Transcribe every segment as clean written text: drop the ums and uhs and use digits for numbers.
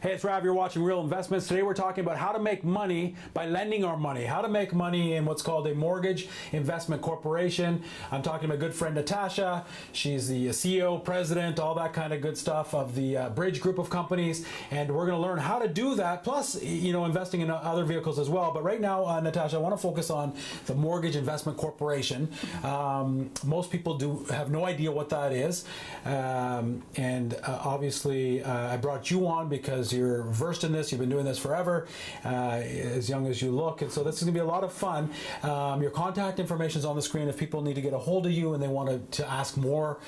Hey, it's Rav. You're watching Real Investments. Today we're talking about how to make money by lending our money. How to make money in what's called a mortgage investment corporation. I'm talking to my good friend Natasha. She's the CEO, president, all that kind of good stuff of the Bridge group of companies. And we're going to learn how to do that, plus, you know, investing in other vehicles as well. But right now, Natasha, I want to focus on the mortgage investment corporation. Most people do have no idea what that is. Obviously, I brought you on because you're versed in this. You've been doing this forever, as young as you look, and so this is going to be a lot of fun. Your contact information is on the screen. If people need to get a hold of you and they want to ask more,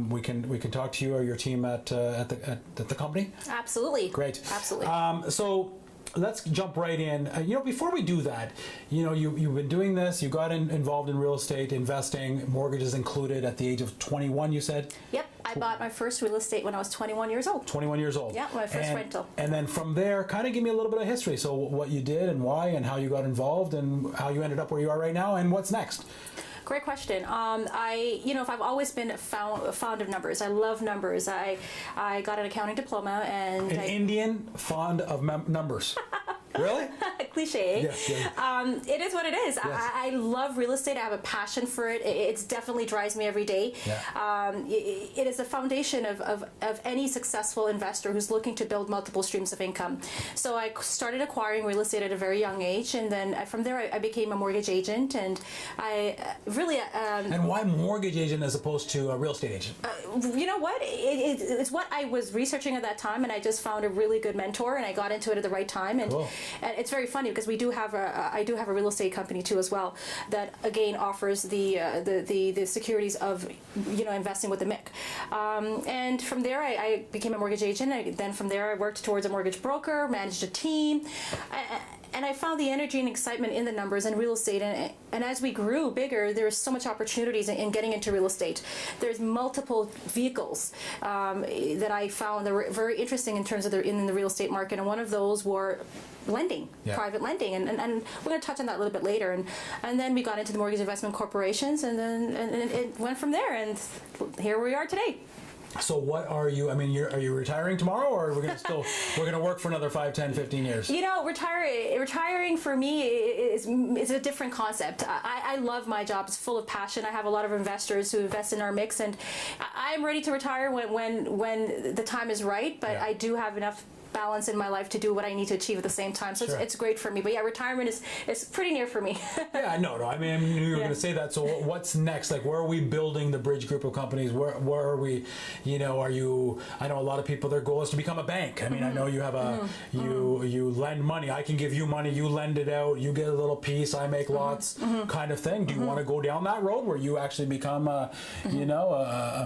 we can talk to you or your team at the company. Absolutely. Great. Absolutely. So let's jump right in. You know, before we do that, you know, you've been doing this. You got involved in real estate investing, mortgages included, at the age of 21. You said. Yep. I bought my first real estate when I was 21 years old. 21 years old. Yeah, my first rental. And then from there, kind of give me a little bit of history. So what you did and why and how you got involved and how you ended up where you are right now and what's next. Great question. I've always been fond of numbers. I love numbers. I got an accounting diploma and Indian fond of numbers. Really? Cliche. Yes, yes. It is what it is. Yes. I love real estate. I have a passion for it. It definitely drives me every day. Yeah. It is a foundation of any successful investor who's looking to build multiple streams of income. So I started acquiring real estate at a very young age, and then from there I became a mortgage agent, and I really... and why mortgage agent as opposed to a real estate agent? You know what? It's what I was researching at that time, and I just found a really good mentor, and I got into it at the right time. And cool. And it's very funny because I do have a real estate company too as well that again offers the securities of, you know, investing with the MIC. And from there I became a mortgage agent. Then from there I worked towards a mortgage broker, managed a team. And I found the energy and excitement in the numbers and real estate. And as we grew bigger, there's so much opportunities in getting into real estate. There's multiple vehicles that I found that were very interesting in terms of in the real estate market. And one of those were lending, yeah. Private lending. And we're going to touch on that a little bit later. And then we got into the mortgage investment corporations, and then it went from there. And here we are today. So what are you, I mean, are you retiring tomorrow, or are we going to we're going to work for another 5, 10, 15 years? You know, retiring for me is a different concept. I love my job. It's full of passion. I have a lot of investors who invest in our mix, and I'm ready to retire when the time is right, but yeah. I do have enough balance in my life to do what I need to achieve at the same time. So sure. it's great for me. But yeah, retirement is pretty near for me. Yeah, no. I mean, you were going to say that. So what's next? Like, where are we building the Bridge group of companies? Where are we, you know, I know a lot of people, their goal is to become a bank. I mean, I know you have you lend money. I can give you money, you lend it out, you get a little piece, I make lots kind of thing. Do you want to go down that road where you actually become a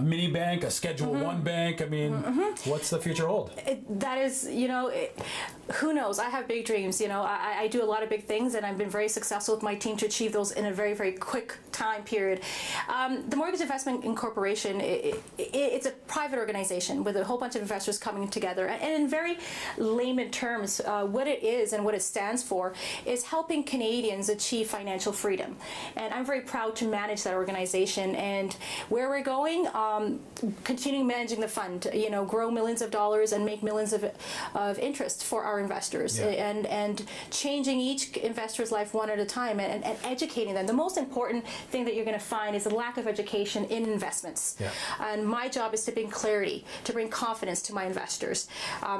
mini bank, a Schedule 1 bank? I mean, what's the future hold? That is, you know, who knows? I have big dreams. You know, I do a lot of big things, and I've been very successful with my team to achieve those in a very, very quick time period. The Mortgage Investment Corporation, it's a private organization with a whole bunch of investors coming together. And in very layman terms, what it is and what it stands for is helping Canadians achieve financial freedom. And I'm very proud to manage that organization. And where we're going, continuing managing the fund, you know, grow millions of dollars and make millions of interest for our investors, yeah. and changing each investor's life one at a time, and educating them. The most important thing that you're going to find is the lack of education in investments. Yeah. And my job is to bring clarity, to bring confidence to my investors.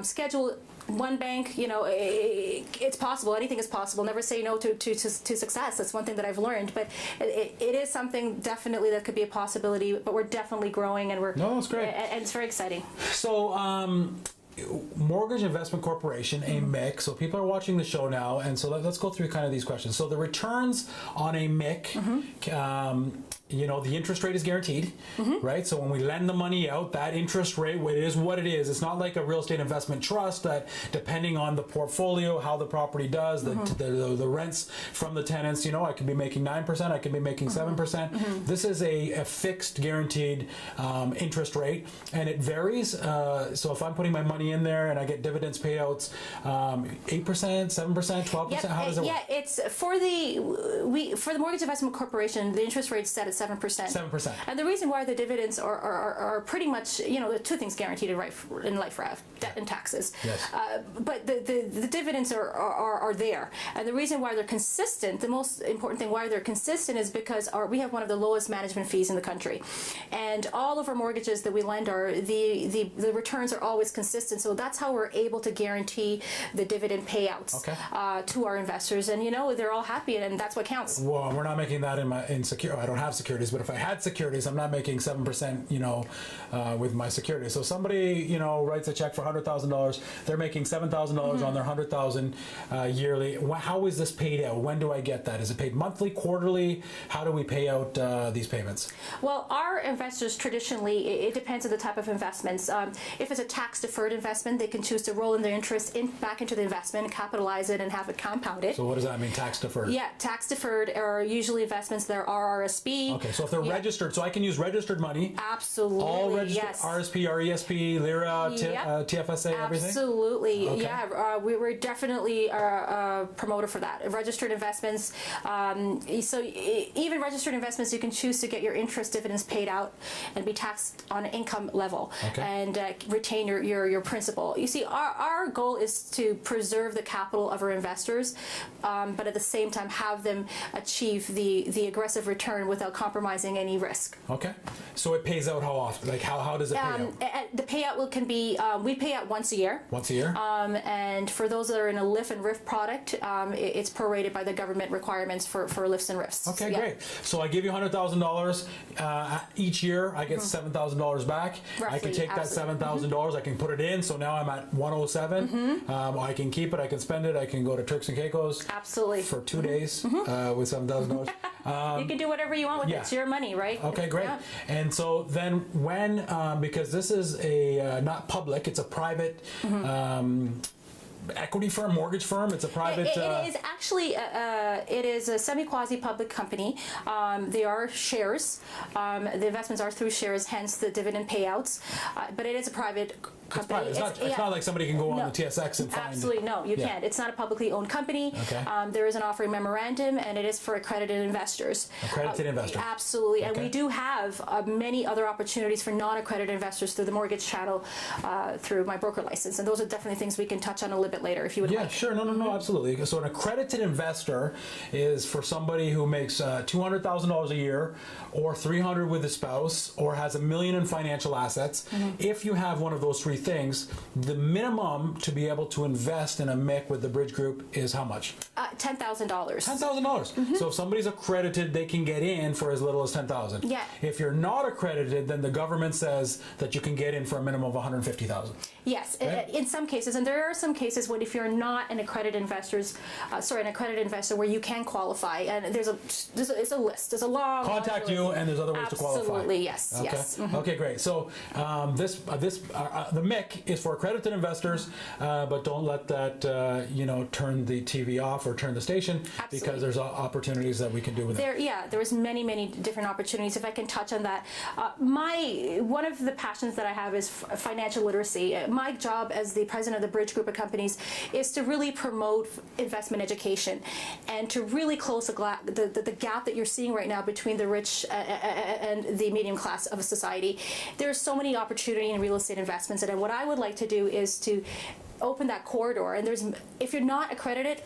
Schedule 1 bank, you know, it's possible. Anything is possible. Never say no to success. That's one thing that I've learned. But it is something definitely that could be a possibility. But we're definitely growing, and that's great. And it's very exciting. So. Mortgage Investment Corporation, a MIC. So people are watching the show now, and so let's go through kind of these questions. So the returns on a MIC, you know, the interest rate is guaranteed, right? So when we lend the money out, that interest rate, it is what it is. It's not like a real estate investment trust that, depending on the portfolio, how the property does, the rents from the tenants, you know, I could be making 9%, I could be making 7%. This is a fixed, guaranteed interest rate, and it varies. So if I'm putting my money money in there and I get dividends payouts, 8%, 7%, 12%? How does it work? Yeah, it's for the Mortgage Investment Corporation, the interest rate is set at 7%. 7%. And the reason why the dividends are pretty much, there are two things guaranteed in life, Rav, debt and taxes. Yes. But the dividends are there. And the reason why they're consistent, the most important thing why they're consistent is because we have one of the lowest management fees in the country. And all of our mortgages that we lend the returns are always consistent. So that's how we're able to guarantee the dividend payouts to our investors. And they're all happy, and that's what counts. Well, we're not making that in security. I don't have securities, but if I had securities, I'm not making 7%, with my securities. So somebody, writes a check for $100,000, they're making $7,000 on their $100,000 yearly. How is this paid out? When do I get that? Is it paid monthly, quarterly? How do we pay out these payments? Well, our investors traditionally, it depends on the type of investments. If it's a tax-deferred investment, they can choose to roll in their interest back into the investment, capitalize it, and have it compounded. So what does that mean, tax-deferred? Yeah, tax-deferred are usually investments that are RRSP. Okay, so if they're registered, so I can use registered money. Absolutely, all registered, yes. RSP, RESP, LIRA, TFSA, everything? Absolutely, okay. Yeah. We were definitely a promoter for that. Registered investments, so even registered investments, you can choose to get your interest dividends paid out and be taxed on an income level and retain your principal. You see, our goal is to preserve the capital of our investors, but at the same time have them achieve the aggressive return without compromising any risk. Okay. So it pays out how often? Like how does it pay out? The payout can be, we pay out once a year. Once a year? And for those that are in a LIF and RIF product, it's prorated by the government requirements for LIFs and RIFs. Okay, great. So I give you $100,000 each year. I get $7,000 back. Roughly, I can take that $7,000. I can put it in. So now I'm at 107. I can keep it. I can spend it. I can go to Turks and Caicos. Absolutely. For 2 days with $7,000. You can do whatever you want with it. It's your money, right? Okay, great. Yeah. And so then when, because this is a not public, it's a private equity firm, mortgage firm. It's a private. It is actually it is a semi-quasi-public company. They are shares. The investments are through shares, hence the dividend payouts. But it is a private company. It's not like somebody can go on the TSX and find. Absolutely, no, you can't. It's not a publicly owned company. Okay. There is an offering memorandum, and it is for accredited investors. Accredited investors. Absolutely, Okay. and we do have many other opportunities for non-accredited investors through the mortgage channel, through my broker license, and those are definitely things we can touch on a little bit later if you would like. Yeah, sure. No, absolutely. So an accredited investor is for somebody who makes $200,000 a year, or $300,000 with a spouse, or has $1 million in financial assets. If you have one of those three things, the minimum to be able to invest in a MIC with the Bridge Group is how much? $10,000. $10,000. So if somebody's accredited, they can get in for as little as $10,000. Yeah. If you're not accredited, then the government says that you can get in for a minimum of $150,000. Yes, Okay. in some cases, and there are some cases when if you're not an accredited investor where you can qualify, and there's a list. There's a long Contact you, and there's other ways to qualify. Absolutely, yes, Okay. yes. Okay, great. So the MIC is for accredited investors, but don't let that turn the TV off or turn the station. Absolutely. Because there's opportunities that we can do with it. There's many different opportunities. If I can touch on that, one of the passions that I have is financial literacy. My job as the president of the Bridge Group of Companies is to really promote investment education and to really close the gap that you're seeing right now between the rich and the medium class of a society. There's so many opportunity in real estate investments, and what I would like to do is to open that corridor. And if you're not accredited,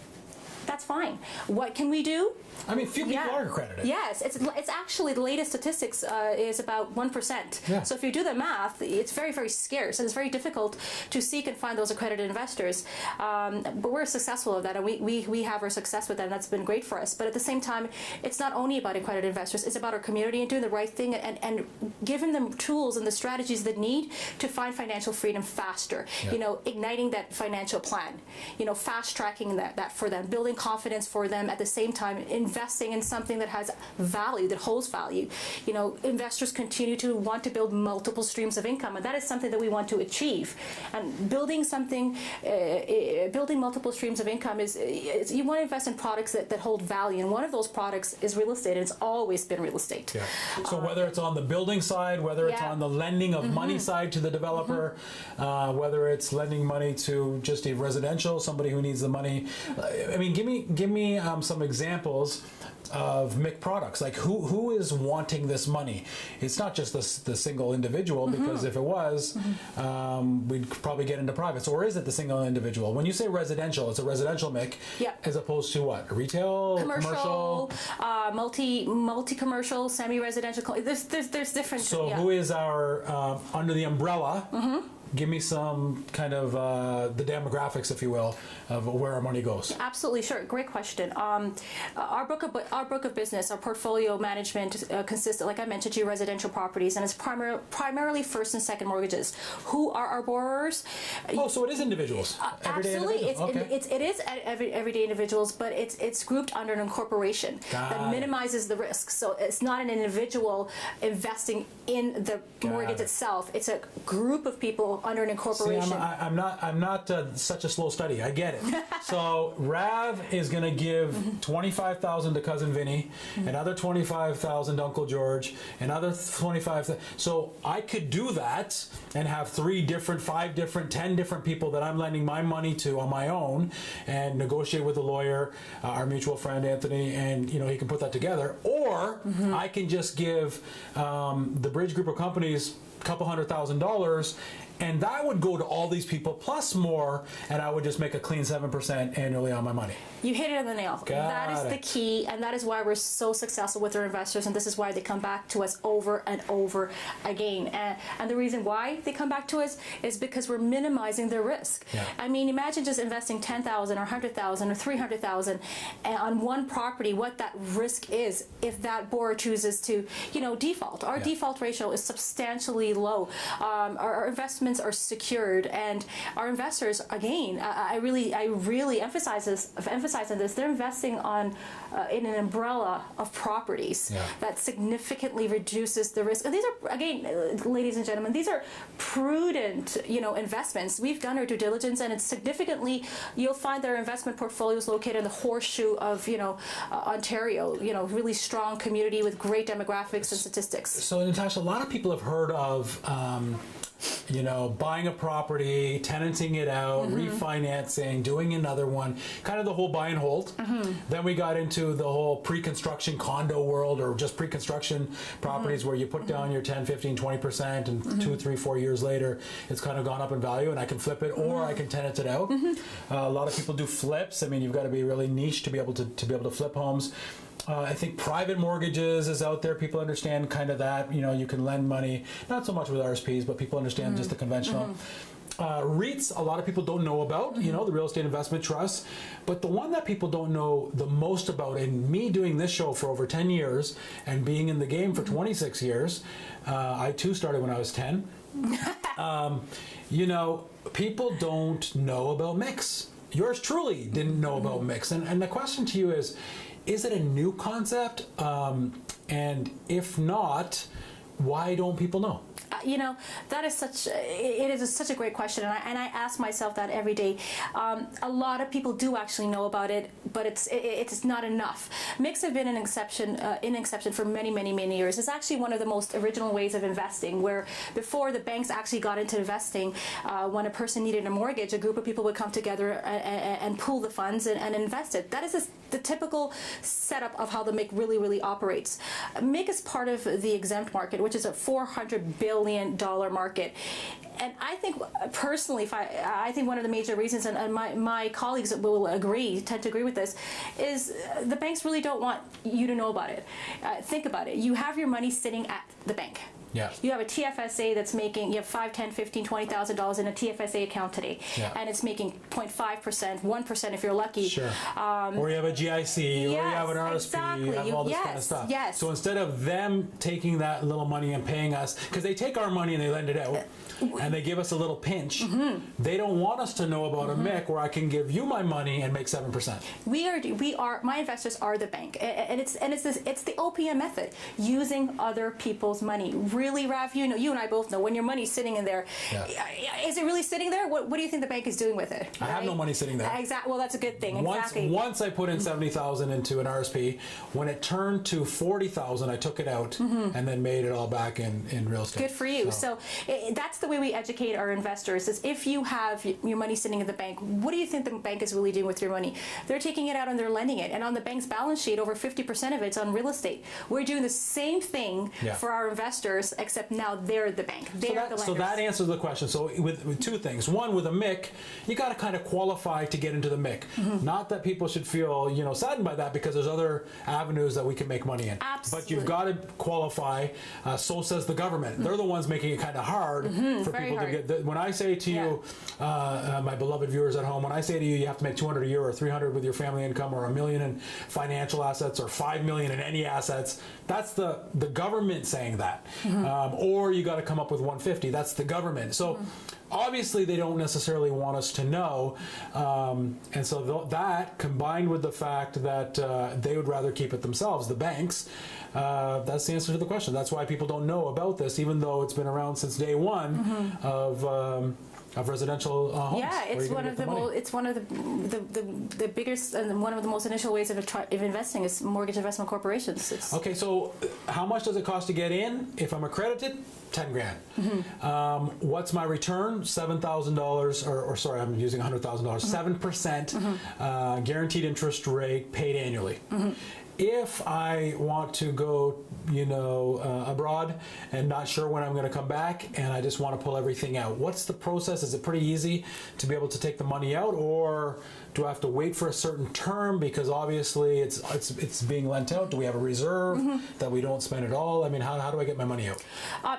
that's fine. What can we do? I mean, few people are accredited. Yes, it's actually the latest statistics is about 1%. Yeah. So if you do the math, it's very scarce, and it's very difficult to seek and find those accredited investors. But we're successful at that, and we have our success with that, and that's been great for us. But at the same time, it's not only about accredited investors; it's about our community and doing the right thing and giving them tools and the strategies they need to find financial freedom faster. Yeah. Igniting that financial plan. Fast tracking that for them, building confidence for them, at the same time investing in something that has value, that holds value. You know, investors continue to want to build multiple streams of income, and that is something that we want to achieve. And building something, building multiple streams of income is you want to invest in products that hold value, and one of those products is real estate, and it's always been real estate. Yeah. So whether it's on the building side, whether it's on the lending of money side to the developer, whether it's lending money to just a residential, somebody who needs the money. I mean, give me some examples of MIC products. Like who is wanting this money? It's not just the single individual, because if it was, we'd probably get into privates. Or is it the single individual? When you say residential, it's a residential MIC, as opposed to what? Retail, commercial, multi-commercial, semi-residential. There's different. So who is our under the umbrella? Give me some kind of the demographics, if you will, of where our money goes. Absolutely, sure. Great question. Our book of business, our portfolio management consists, like I mentioned to you, residential properties, and it's primarily first and second mortgages. Who are our borrowers? Oh, so it is individuals. Absolutely, it is everyday individuals, but it's grouped under an incorporation that minimizes the risk. So it's not an individual investing in the mortgage itself. It's a group of people under an incorporation. See, I'm not such a slow study. I get it. So Rav is going to give $25,000 to cousin Vinny, another $25,000 to Uncle George, another $25,000. So I could do that and have 3 different, 5 different, 10 different people that I'm lending my money to on my own, and negotiate with a lawyer, our mutual friend Anthony, and he can put that together. Or I can just give the Bridge Group of Companies a couple $100,000, and that would go to all these people plus more, and I would just make a clean 7% annually on my money. You hit it on the nail. That is the key, and that is why we're so successful with our investors, and this is why they come back to us over and over again. And the reason why they come back to us is because we're minimizing their risk. Yeah. I mean, imagine just investing $10,000 or $100,000 or $300,000 on one property, what that risk is if that borrower chooses to, default. Our default ratio is substantially low. Our investments are secured, and our investors, again, I really emphasize on this. They're investing in an umbrella of properties that significantly reduces the risk. And these are, again, ladies and gentlemen, these are prudent, investments. We've done our due diligence, and it's significantly. You'll find their investment portfolios located in the horseshoe of, Ontario. Really strong community with great demographics and statistics. So, Natasha, a lot of people have heard of buying a property, tenanting it out, refinancing, doing another one, kind of the whole buy and hold. Then we got into the whole pre-construction condo world, or just pre-construction properties where you put down your 10, 15, 20%, and 2, 3, 4 years later, it's kind of gone up in value, and I can flip it, or I can tenant it out. A lot of people do flips. I mean, you've got to be really niche to be able to flip homes. I think private mortgages is out there. People understand kind of that. You can lend money, not so much with RSPs, but people understand just the conventional. REITs, a lot of people don't know about, the real estate investment trusts. But the one that people don't know the most about, and me doing this show for over 10 years and being in the game for 26 years, I too started when I was 10. People don't know about MICs. Yours truly didn't know about MICs. And the question to you is it a new concept? And if not, why don't people know? That is such a great question, and I ask myself that every day. A lot of people do actually know about it, but it's not enough. MICs have been an exception for many years. It's actually one of the most original ways of investing, where before the banks actually got into investing, when a person needed a mortgage, a group of people would come together and pool the funds and invest it. That is the typical setup of how the MIC really operates. MIC is part of the exempt market, which is a $400 billion market. And I think personally, I think one of the major reasons, and my colleagues will tend to agree with this, is the banks really don't want you to know about it. Think about it. You have your money sitting at the bank. Yeah. You have a TFSA that's making, you have $5, $10, $15, $20,000 in a TFSA account today, Yeah. and it's making 0.5%, 1% if you're lucky. Sure. Or you have a GIC, or you have an RSP, exactly. you have all this kind of stuff. Yes. So instead of them taking that little money and paying us, because they take our money and they lend it out, and they give us a little pinch, they don't want us to know about a MIC where I can give you my money and make 7%. We are. My investors are the bank, and it's the OPM method, using other people's money. Really, Rav, you and I both know when your money's sitting in there, is it really sitting there? What do you think the bank is doing with it? I have no money sitting there. Exactly. Well, that's a good thing. Exactly. Once I put in 70,000 into an RSP, when it turned to 40,000, I took it out and then made it all back in real estate. Good for you. So that's the way we educate our investors, is if you have your money sitting in the bank, what do you think the bank is really doing with your money? They're taking it out and they're lending it. And on the bank's balance sheet, over 50% of it's on real estate. We're doing the same thing for our investors, except now they're the bank. They're the lenders. So that answers the question. So with two things. One, with a MIC, you got to kind of qualify to get into the MIC. Not that people should feel saddened by that, because there's other avenues that we can make money in. Absolutely. But you've got to qualify. So says the government. They're the ones making it kind of hard for Very people hard. to get. When I say to you, my beloved viewers at home, when I say to you, you have to make 200 a year or 300 with your family income, or $1 million in financial assets, or $5 million in any assets, that's the government saying that. Or you got to come up with 150. That's the government. So obviously they don't necessarily want us to know, and so that combined with the fact that they would rather keep it themselves, the banks, that's the answer to the question. That's why people don't know about this, even though it's been around since day one of residential homes. Yeah, it's one of the biggest and one of the most initial ways of investing is mortgage investment corporations. Okay, so how much does it cost to get in? If I'm accredited, 10 grand. What's my return? $7,000, or sorry, I'm using $100,000. 7% guaranteed interest rate, paid annually. If I want to go, abroad and not sure when I'm going to come back, and I just want to pull everything out, what's the process? Is it pretty easy to be able to take the money out, or do I have to wait for a certain term because obviously it's being lent out? Do we have a reserve that we don't spend at all? I mean, how do I get my money out?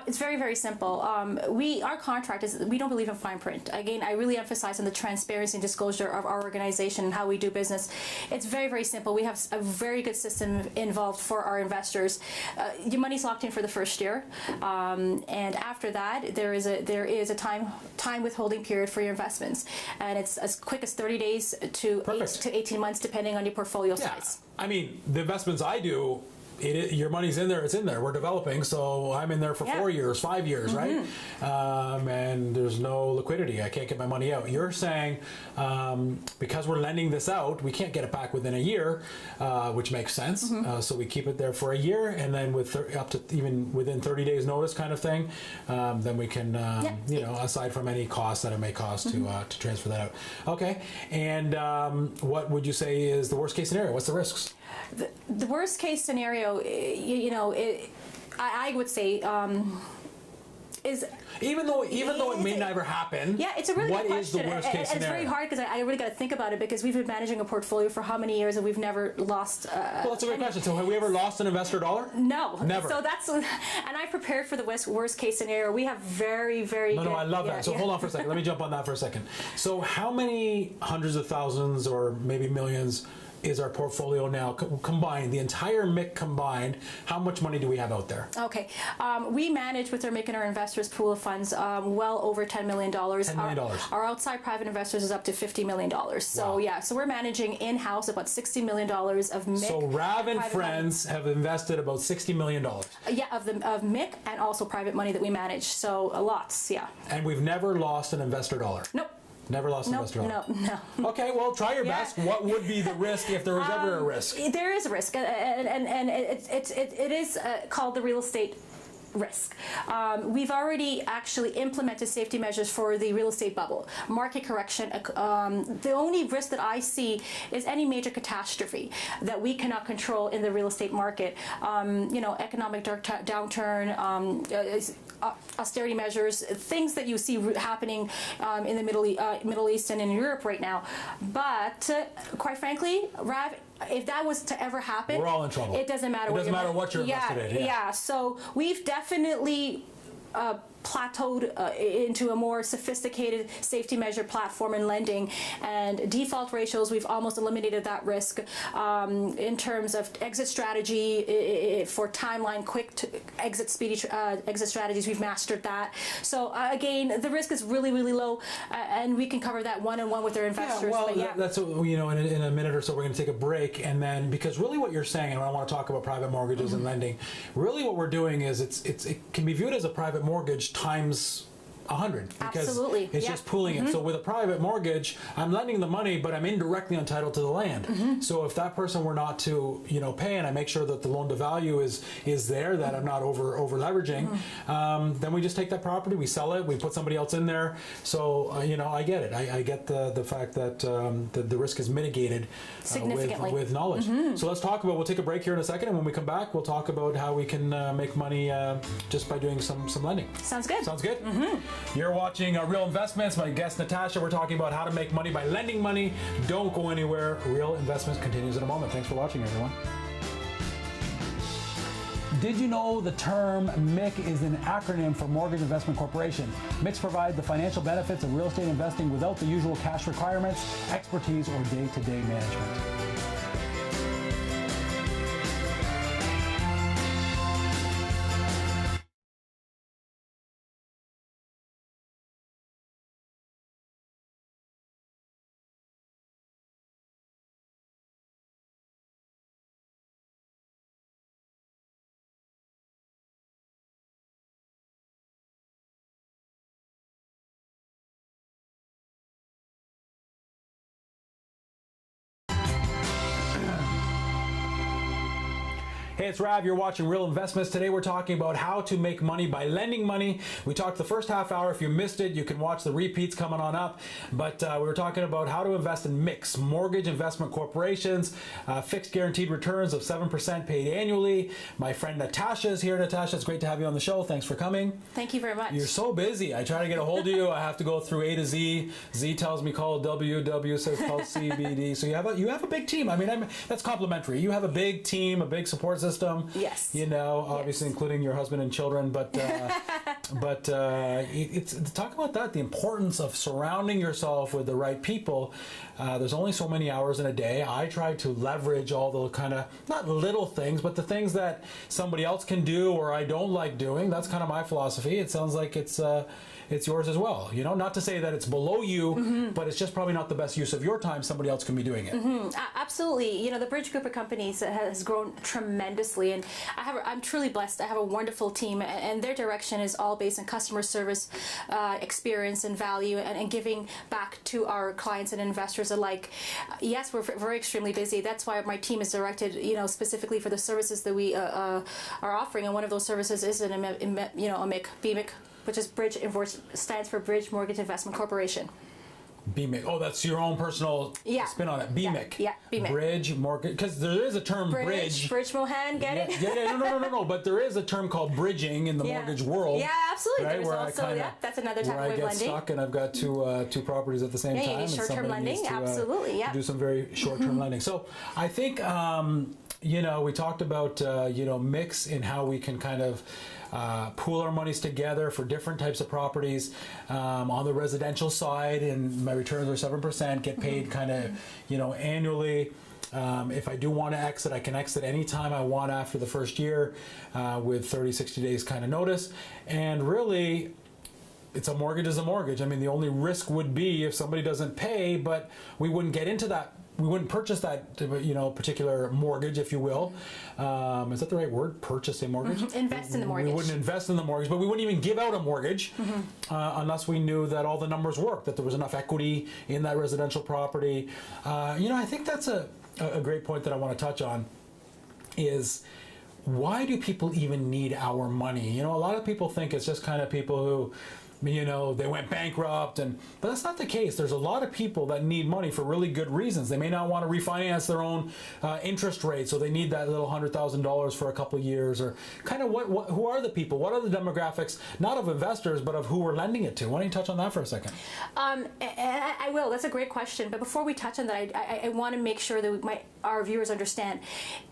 It's very, very simple. Our contract is, we don't believe in fine print. Again, I really emphasize on the transparency and disclosure of our organization and how we do business. It's very, very simple. We have a very good system involved for our investors. Your money's locked in for the first year, and after that, there is a time withholding period for your investments, and it's as quick as 30 days to 8 to 18 months, depending on your portfolio size. I mean, the investments I do, your money's in there, it's in there. We're developing, so I'm in there for 4 years, 5 years, right? And there's no liquidity. I can't get my money out. You're saying because we're lending this out, we can't get it back within a year, which makes sense. So we keep it there for a year, and then with up to even within 30 days notice kind of thing, then we can, aside from any cost that it may cost to transfer that out. Okay, and what would you say is the worst case scenario? What's the risks? The worst case scenario, I would say, is even though it may never happen. Yeah, it's a really good question. What is the worst case scenario? It's very hard because I really got to think about it, because we've been managing a portfolio for how many years and we've never lost. Well, that's a good question. So have we ever lost an investor dollar? No, never. So and I prepared for the worst case scenario. We have very, very. No, I love that. So hold on for a second. Let me jump on that for a second. So how many hundreds of thousands or maybe millions is our portfolio now combined, the entire MIC combined? How much money do we have out there? Okay, we manage with our MIC and our investors pool of funds well over $10 million. $10 million. Our outside private investors is up to $50 million. So so we're managing in-house about $60 million of MIC. So Rav and friends have invested about $60 million. Yeah, of MIC and also private money that we manage. So lots, yeah. And we've never lost an investor dollar. Nope. Never lost an investor dollar. No. Okay, well, try your best. What would be the risk if there was ever a risk? There is a risk, and it is called the real estate risk. We've already actually implemented safety measures for the real estate bubble, market correction. The only risk that I see is any major catastrophe that we cannot control in the real estate market. Economic downturn, austerity measures, things that you see happening in the Middle East and in Europe right now. But quite frankly, Rav, if that was to ever happen, we're all in trouble. It doesn't matter. It doesn't matter what you're invested in. Yeah. So we've definitely plateaued into a more sophisticated safety measure platform in lending, and default ratios, we've almost eliminated that risk. In terms of exit strategy for timeline, quick to exit, speedy exit strategies, we've mastered that. So again, the risk is really, really low, and we can cover that one-on-one with our investors. That's in a minute or so we're going to take a break, and then because really what you're saying, and I want to talk about private mortgages and lending, really what we're doing is it can be viewed as a private mortgage times 100, because absolutely. it's just pooling it. So with a private mortgage, I'm lending the money, but I'm indirectly entitled to the land. So if that person were not to pay, and I make sure that the loan to value is there, that I'm not over leveraging, then we just take that property, we sell it, we put somebody else in there. So I get it. I get the fact that the risk is mitigated significantly with knowledge. So let's talk about. We'll take a break here in a second, and when we come back, we'll talk about how we can make money just by doing some lending. Sounds good. Sounds good. You're watching Real Investments. My guest Natasha. We're talking about how to make money by lending money. Don't go anywhere. Real Investments continues in a moment. Thanks for watching, everyone. Did you know the term MIC is an acronym for Mortgage Investment Corporation? MICs provide the financial benefits of real estate investing without the usual cash requirements, expertise, or day-to-day management. Hey, it's Rav. You're watching Real Investments. Today we're talking about how to make money by lending money. We talked the first half hour. If you missed it, you can watch the repeats coming on up. But we were talking about how to invest in MICs, Mortgage Investment Corporations, fixed guaranteed returns of 7% paid annually. My friend Natasha is here. Natasha, it's great to have you on the show. Thanks for coming. Thank you very much. You're so busy. I try to get a hold of you. I have to go through A to Z. Z tells me call W. W says call CBD. So you have a big team. I mean, that's complimentary. You have a big team, a big support system. Yes. Obviously including your husband and children, but it's talk about that, the importance of surrounding yourself with the right people. There's only so many hours in a day. I try to leverage all the kind of, not little things, but the things that somebody else can do or I don't like doing. That's kind of my philosophy. It sounds like it's yours as well. Not to say that it's below you, but it's just probably not the best use of your time. Somebody else can be doing it. Absolutely. The Bridge Group of companies has grown tremendously, and I'm truly blessed. I have a wonderful team, and their direction is all based on customer service, experience, and value, and giving back to our clients and investors alike. Yes, we're very extremely busy. That's why my team is directed, specifically for the services that we are offering, and one of those services is a MIC, BMIC, which is stands for Bridge Mortgage Investment Corporation. BMIC. Oh, that's your own personal spin on it. BMIC. Yeah, BMIC. Bridge mortgage, because there is a term bridge. Bridge Mohan, get it? Yeah. No. But there is a term called bridging in the mortgage world. Yeah, absolutely. Right, There's also that's another type of lending. Where I get stuck and I've got two properties at the same time. Yeah, short-term lending. Absolutely. To do some very short-term lending. So I think we talked about MICs and how we can kind of pool our monies together for different types of properties. On the residential side, and my returns are 7%, get paid kind of annually. If I do want to exit, I can exit anytime I want after the first year with 30, 60 days kind of notice. And really, it's a mortgage is a mortgage. I mean, the only risk would be if somebody doesn't pay, but we wouldn't get into that. We wouldn't purchase that, particular mortgage, if you will. Is that the right word? Purchase a mortgage? Invest in the mortgage. We wouldn't invest in the mortgage, but we wouldn't even give out a mortgage unless we knew that all the numbers worked, that there was enough equity in that residential property. I think that's a great point that I want to touch on is, why do people even need our money? A lot of people think it's just kind of people who you know, they went bankrupt, but that's not the case. There's a lot of people that need money for really good reasons. They may not want to refinance their own interest rate, so they need that little $100,000 for a couple of years, or kind of who are the people? What are the demographics, not of investors, but of who we're lending it to? Why don't you touch on that for a second? I will. That's a great question. But before we touch on that, I want to make sure that our viewers understand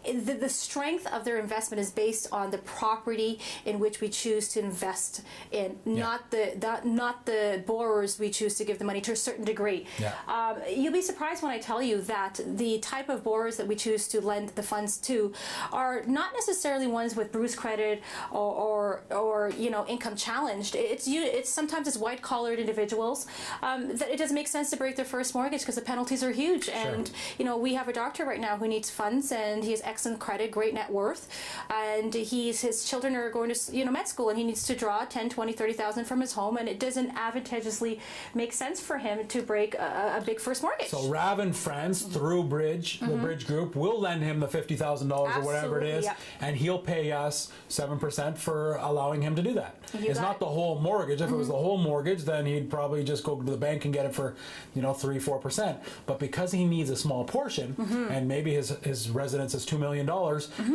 the strength of their investment is based on the property in which we choose to invest in, not the borrowers we choose to give the money to a certain degree. You'll be surprised when I tell you that the type of borrowers that we choose to lend the funds to are not necessarily ones with bruised credit or you know, income challenged. It's sometimes it's white collared individuals that it doesn't make sense to break their first mortgage because the penalties are huge. And you know, we have a doctor right now who needs funds, and he has excellent credit, great net worth, and his children are going to, you know, med school, and he needs to draw 10, 20, 30,000 from his home, and it doesn't advantageously make sense for him to break a big first mortgage. So Rav and Friends through Bridge, the Bridge Group, will lend him the $50,000 or whatever it is, and he'll pay us 7% for allowing him to do that. It's not the whole mortgage. If it was the whole mortgage, then he'd probably just go to the bank and get it for, you know, 3-4%. But because he needs a small portion, and maybe his residence is $2 million,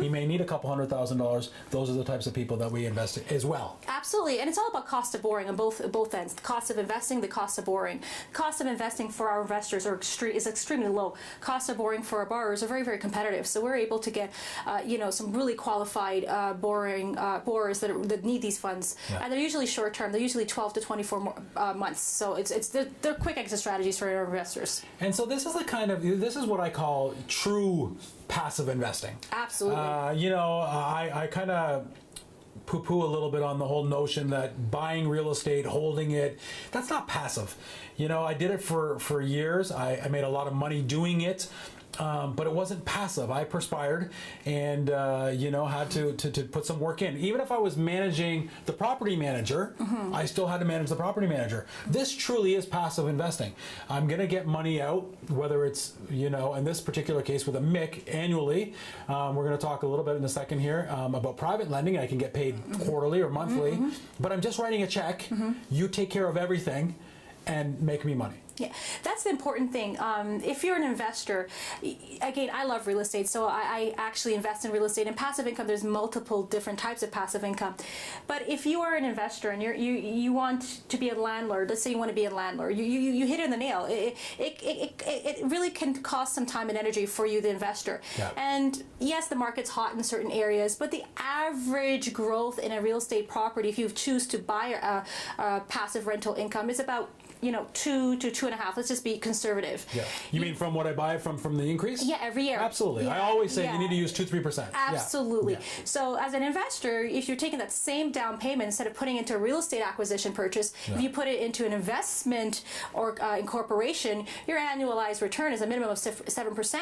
he may need a couple $100,000. Those are the types of people that we invest in as well. Absolutely, and it's all about cost of borrowing on both ends. The cost of investing, the cost of borrowing. The cost of investing for our investors is extremely low. Cost of borrowing for our borrowers are very, very competitive. So we're able to get, you know, some really qualified borrowers that need these funds, and they're usually short term. They're usually 12 to 24 months. So they're quick exit strategies for our investors. And so this is what I call true passive investing. Absolutely. You know, I kind of poo-poo a little bit on the whole notion that buying real estate, holding it, that's not passive. You know, I did it for years. I made a lot of money doing it. But it wasn't passive. I perspired and, you know, had to put some work in. Even if I was managing the property manager, I still had to manage the property manager. This truly is passive investing. I'm going to get money out, whether it's, you know, in this particular case with a MIC annually. We're going to talk a little bit in a second here about private lending. I can get paid quarterly or monthly, but I'm just writing a check. You take care of everything and make me money. Yeah, that's the important thing. If you're an investor, again, I love real estate, so I actually invest in real estate. And passive income, there's multiple different types of passive income. But if you are an investor and you want to be a landlord, let's say you want to be a landlord, you hit it on the nail. It really can cost some time and energy for you, the investor. And yes, the market's hot in certain areas, but the average growth in a real estate property, if you choose to buy a passive rental income, is about, you know, 2 to 2.5. Let's just be conservative. You mean from what I buy from the increase? Yeah, every year. Absolutely. I always say you need to use 2-3%. Absolutely. So as an investor, if you're taking that same down payment, instead of putting it into a real estate acquisition purchase, if you put it into an investment or incorporation, your annualized return is a minimum of 7%.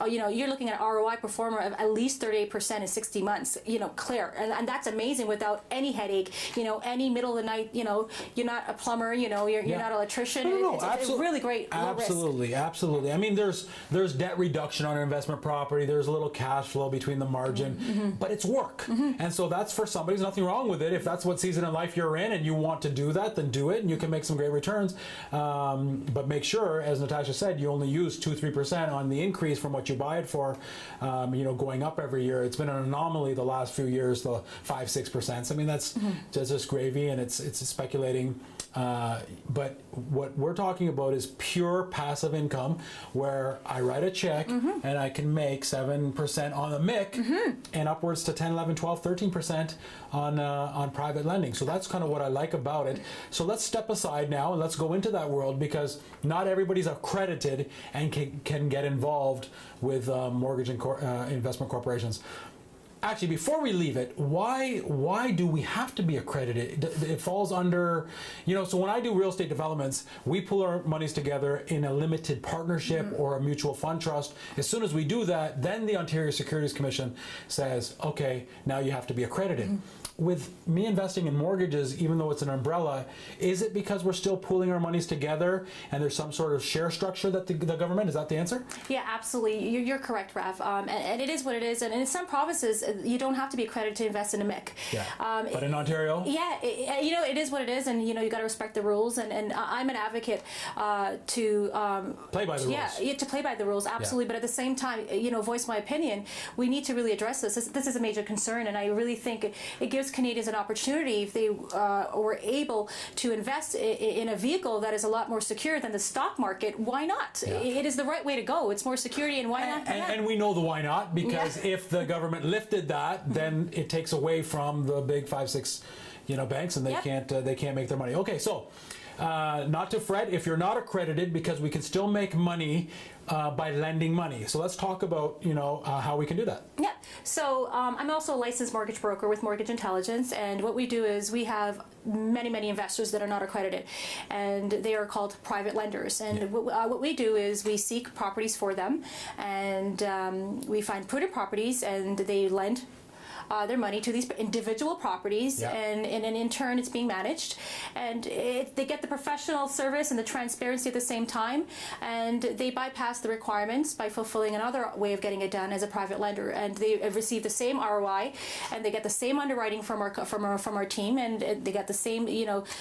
You know, you're looking at an ROI performer of at least 38% in 60 months, you know, clear. And that's amazing without any headache, you know, any middle of the night, you know, you're not a plumber, you know, you're not an electrician. It's really great. Absolutely. I mean, there's debt reduction on an investment property. There's a little cash flow between the margin, but it's work. And so that's for somebody. There's nothing wrong with it. If that's what season in life you're in and you want to do that, then do it, and you can make some great returns. But make sure, as Natasha said, you only use 2-3% on the increase from what you buy it for. You know, going up every year. It's been an anomaly the last few years, the 5-6%. I mean, that's just gravy, and it's speculating. But what we're talking about is pure passive income, where I write a check and I can make 7% on the MIC and upwards to 10, 11, 12, 13% on private lending. So that's kind of what I like about it. So let's step aside now and let's go into that world, because not everybody's accredited and can get involved with mortgage and investment corporations. Actually, before we leave it, why do we have to be accredited? It falls under, you know, so when I do real estate developments, we pull our monies together in a limited partnership or a mutual fund trust. As soon as we do that, then the Ontario Securities Commission says, okay, now you have to be accredited. with me investing in mortgages, even though it's an umbrella, is it because we're still pooling our monies together and there's some sort of share structure that the government, is that the answer? Yeah, absolutely. You're correct, Rav. And it is what it is. And in some provinces, you don't have to be accredited to invest in a MIC. Yeah. But in Ontario? Yeah, it is what it is. And, you got to respect the rules. And I'm an advocate to play by the rules. Yeah, to play by the rules, absolutely. But at the same time, voice my opinion. We need to really address this. This is a major concern. And I really think it gives Canadians an opportunity if they were able to invest in a vehicle that is a lot more secure than the stock market. Why not? Yeah. It is the right way to go. It's more security, and why not? And we know the why not, because if the government lifted that, then it takes away from the big 5-6 banks, and they can't make their money. Okay, so not to fret if you're not accredited, because we can still make money by lending money. So let's talk about how we can do that. Yeah. So I'm also a licensed mortgage broker with Mortgage Intelligence, and what we do is we have many investors that are not accredited, and they are called private lenders. And what we do is we seek properties for them, and we find prudent properties, and they lend their money to these individual properties, and in turn it's being managed, and they get the professional service and the transparency at the same time, and they bypass the requirements by fulfilling another way of getting it done as a private lender, and they receive the same ROI, and they get the same underwriting from our team, and they get the same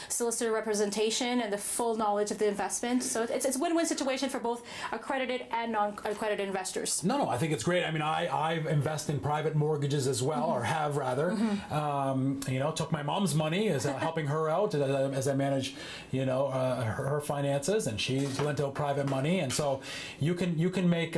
solicitor representation and the full knowledge of the investment. So it's a win-win situation for both accredited and non-accredited investors. No, I think it's great. I mean, I invest in private mortgages as well, or have rather. Took my mom's money as helping her out as I manage, her finances, and she lent out private money, and so you can make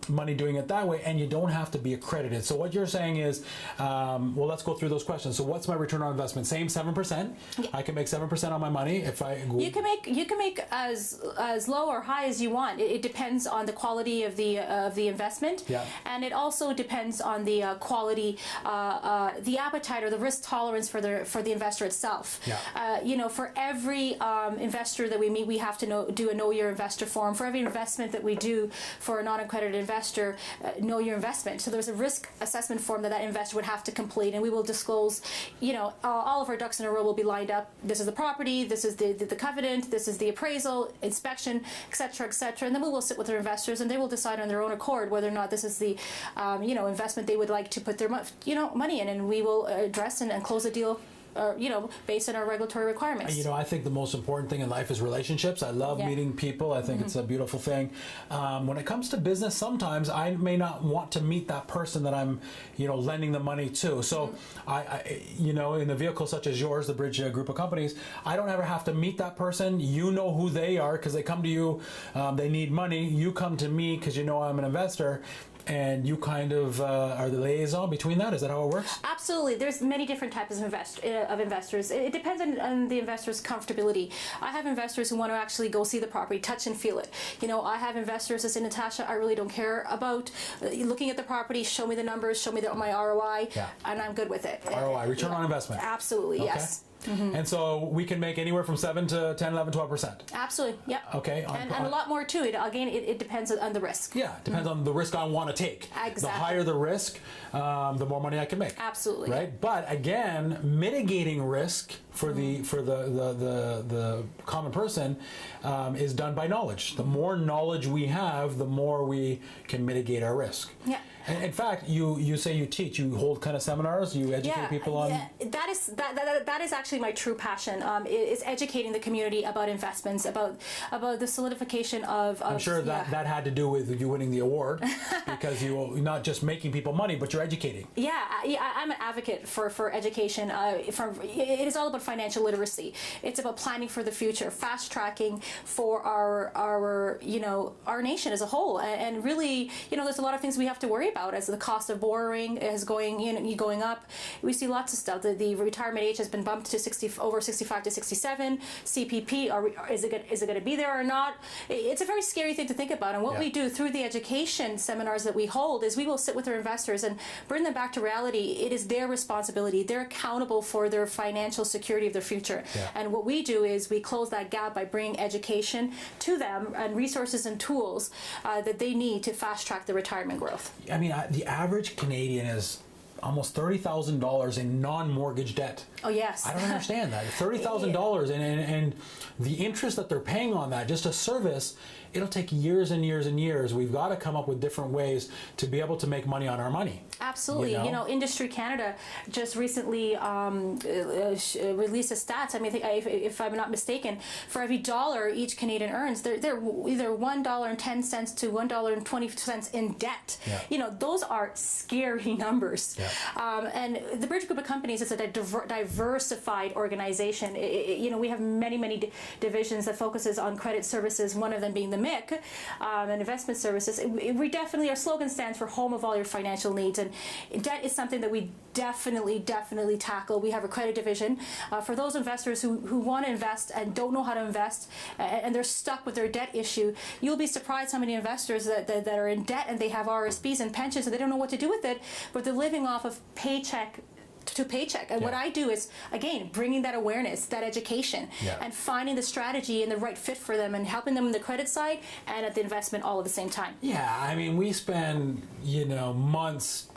money doing it that way, and you don't have to be accredited. So what you're saying is, well, let's go through those questions. So what's my return on investment? Same 7%. Yeah. I can make 7% on my money if I. You can make as low or high as you want. It depends on the quality of the investment, and it also depends on the quality. The appetite or the risk tolerance for the investor itself. For every investor that we meet, we have to do a Know Your Investor form. For every investment that we do for a non-accredited investor, know your investment. So there's a risk assessment form that investor would have to complete, and we will disclose, all of our ducks in a row will be lined up. This is the property, this is the covenant, this is the appraisal, inspection, etc., and then we will sit with our investors, and they will decide on their own accord whether or not this is the, investment they would like to put their, money in, and we will address and close the deal based on our regulatory requirements. I think the most important thing in life is relationships. I love meeting people. I think it's a beautiful thing. When it comes to business, sometimes I may not want to meet that person that I'm, lending the money to. So I in a vehicle such as yours, the Bridge Group of Companies, I don't ever have to meet that person. You know who they are because they come to you. They need money. You come to me because I'm an investor. And you kind of are the liaison between that? Is that how it works? Absolutely. There's many different types of investors. It depends on the investor's comfortability. I have investors who want to actually go see the property, touch and feel it. I have investors that say, Natasha, I really don't care about looking at the property. Show me the numbers, show me my ROI, and I'm good with it. ROI, return on investment. Absolutely, yes. And so we can make anywhere from 7 to 10, 11, 12%. Absolutely, yeah. Okay. And a lot more too. It depends on the risk. Yeah, it depends on the risk I want to take. Exactly. The higher the risk, the more money I can make. Absolutely. Right? But again, mitigating risk for the common person is done by knowledge. The more knowledge we have, the more we can mitigate our risk. Yeah. In fact, you say you teach, you hold kind of seminars, you educate people on. Yeah, that is actually my true passion. Is educating the community about investments, about the solidification of. I'm sure that had to do with you winning the award, because you're not just making people money, but you're educating. Yeah, I'm an advocate for education. It is all about financial literacy. It's about planning for the future, fast tracking for our nation as a whole, and really, there's a lot of things we have to worry about as the cost of borrowing is going up. We see lots of stuff. The retirement age has been bumped to over 65 to 67. CPP, is it going to be there or not? It's a very scary thing to think about. And what we do through the education seminars that we hold is we will sit with our investors and bring them back to reality. It is their responsibility. They're accountable for their financial security of their future. Yeah. And what we do is we close that gap by bringing education to them and resources and tools that they need to fast track the retirement growth. I mean, the average Canadian is almost $30,000 in non-mortgage debt. Oh, yes. I don't understand that. $30,000 and the interest that they're paying on that, just a service, it'll take years and years and years. We've got to come up with different ways to be able to make money on our money. Absolutely. You know, Industry Canada just recently released a stats. I mean, if I'm not mistaken, for every dollar each Canadian earns, they're either $1.10 to $1.20 in debt. Yeah. You know, those are scary numbers. Yeah. And the Bridge Group of Companies is a diversified organization. You know, we have many divisions that focuses on credit services, one of them being the MIC, and investment services. We definitely, our slogan stands for home of all your financial needs, and debt is something that we definitely tackle. We have a credit division for those investors who want to invest and don't know how to invest, and they're stuck with their debt issue. You'll be surprised how many investors that are in debt and they have RSPs and pensions and they don't know what to do with it, but they're living off of paycheck to paycheck. And what I do is, again, bringing that awareness, that education, and finding the strategy and the right fit for them and helping them on the credit side and at the investment all at the same time. Yeah, I mean, we spend, you know, months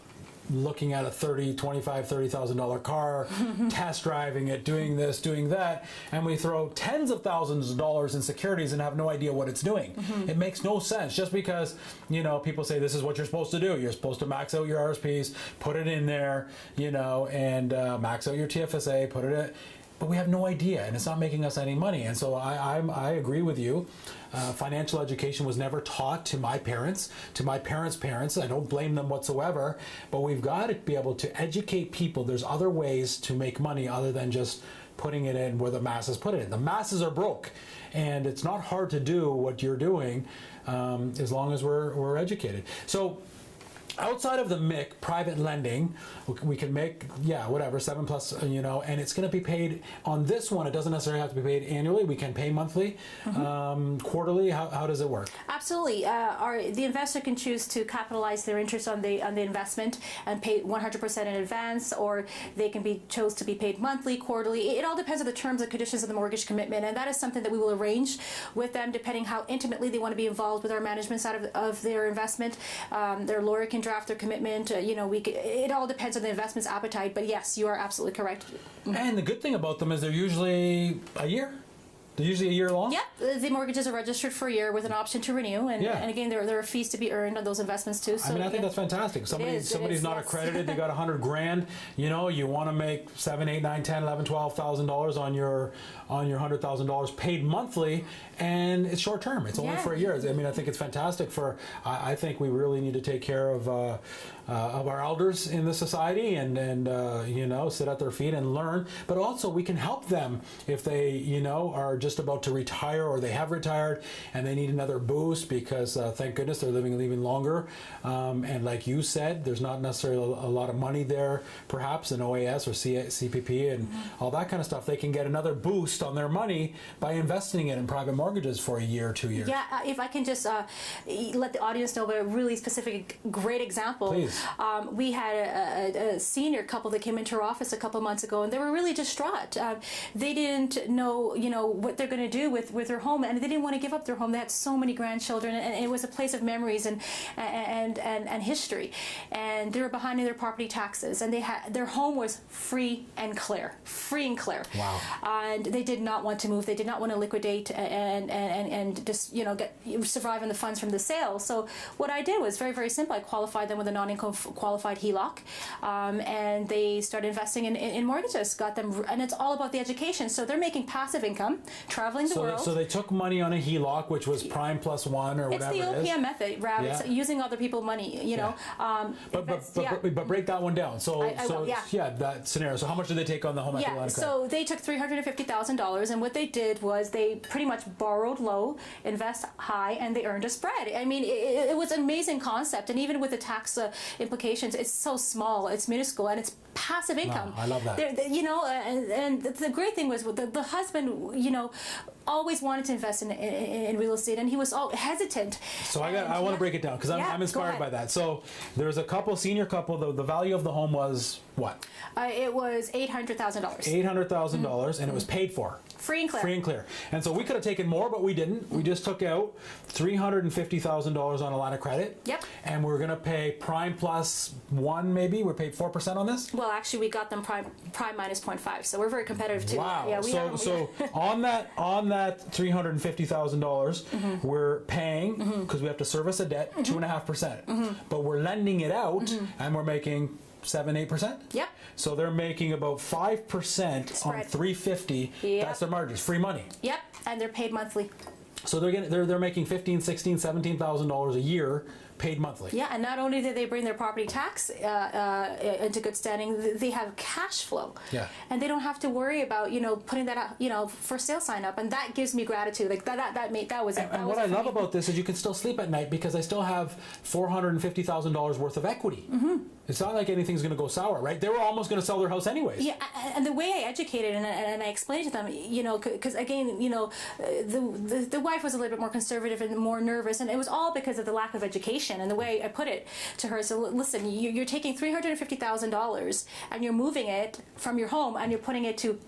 looking at a $30,000 car, test driving it, doing this, doing that, and we throw tens of thousands of dollars in securities and have no idea what it's doing. It makes no sense just because, you know, people say this is what you're supposed to do. You're supposed to max out your RSPs, put it in there, you know, and max out your TFSA, put it in. But we have no idea, and it's not making us any money. And so I agree with you. Financial education was never taught to my parents, to my parents' parents. I don't blame them whatsoever, but we've got to be able to educate people. There's other ways to make money other than just putting it in where the masses put it in. The masses are broke, and it's not hard to do what you're doing as long as we're educated. So outside of the MIC, private lending, we can make, whatever, 7+, you know, and it's going to be paid on this one. It doesn't necessarily have to be paid annually. We can pay monthly, quarterly. How does it work? Absolutely. The investor can choose to capitalize their interest on the investment and pay 100% in advance, or they can be chose to be paid monthly, quarterly. It all depends on the terms and conditions of the mortgage commitment, and that is something that we will arrange with them depending how intimately they want to be involved with our management side of their investment. Their lawyer can draft their commitment. You know, it all depends on the investment's appetite, but yes, you are absolutely correct. And the good thing about them is they're usually a year. They're usually a year long? Yeah, the mortgages are registered for a year with an option to renew, and again, there are fees to be earned on those investments too. So, I mean, I think that's fantastic. Somebody's not accredited, they got $100,000, you know, you want to make $7,000, $8,000, $9,000, $11,000, $12,000 on your $100,000 paid monthly, and it's short term. It's only for a year. I mean, I think it's fantastic I think we really need to take care of our elders in the society and you know, sit at their feet and learn, but also we can help them if they, you know, are just about to retire or they have retired and they need another boost because thank goodness they're living even longer, and like you said, there's not necessarily a lot of money there perhaps in OAS or CPP and all that kind of stuff. They can get another boost on their money by investing it in private mortgages for a year or 2 years. Yeah, if I can just let the audience know about a really specific great example. Please. We had a senior couple that came into our office a couple months ago, and they were really distraught. They didn't know, you know, what they're going to do with their home, and they didn't want to give up their home. They had so many grandchildren, and it was a place of memories and history. And they were behind in their property taxes, and their home was free and clear. Wow. And they did not want to move. They did not want to liquidate and just, you know, survive on the funds from the sale. So what I did was very simple. I qualified them with a non-income qualified HELOC, and they started investing in mortgages. Got them, and it's all about the education. So they're making passive income, traveling the world. So they took money on a HELOC, which was prime plus one or whatever it is. It's the OPM method, Rav. It's using other people's money, you know. But break that one down. So that scenario. So how much did they take on the home equity line of credit? So they took $350,000, and what they did was they pretty much borrowed low, invest high, and they earned a spread. I mean, it was an amazing concept, and even with the tax implications, it's so small, it's minuscule, and it's passive income. Wow, I love that. You know, and the great thing was the husband, you know, always wanted to invest in real estate, and he was all hesitant. So I want to break it down because I'm inspired by that. So there's a senior couple, the value of the home was what? It was $800,000. $800,000, and it was paid for. Free and clear. Free and clear. And so we could have taken more, but we didn't. We just took out $350,000 on a line of credit. Yep. And we're going to pay prime plus 1, maybe. We're paid 4% on this. Well, actually, we got them prime minus 0.5, so we're very competitive too. Wow. Yeah, so on that $350,000, we're paying because we have to service a debt 2.5%, but we're lending it out, and we're making 7-8%. Yep. So they're making about 5% Spread. on 350. Yep. That's their margins, free money. Yep, and they're paid monthly. So they're making $15,000, $16,000, $17,000 a year paid monthly. Yeah, and not only did they bring their property tax into good standing, they have cash flow. Yeah. And they don't have to worry about putting that out, for sale sign up, and that gives me gratitude. Like that was it. And what I love about this is you can still sleep at night because I still have $450,000 worth of equity. It's not like anything's going to go sour, right? They were almost going to sell their house anyways. Yeah, and the way I educated and I explained to them, because again, the wife was a little bit more conservative and more nervous, and it was all because of the lack of education. And the way I put it to her, so listen, you're taking $350,000 and you're moving it from your home and you're putting it to